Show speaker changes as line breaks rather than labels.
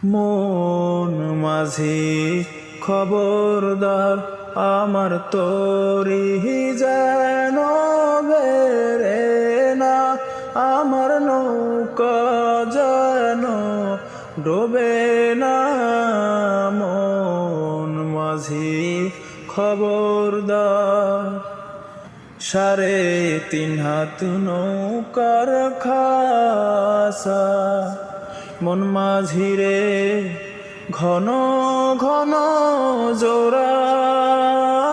মন মাঝি খবরদার, আমার তরি যেন বেরে না, আমার নৌকা যেন ডোবে না। মন মাঝি খবরদার, 3.5 হাত নৌকার খাসা, মন মাঝিরে ঘন ঘন জোড়া।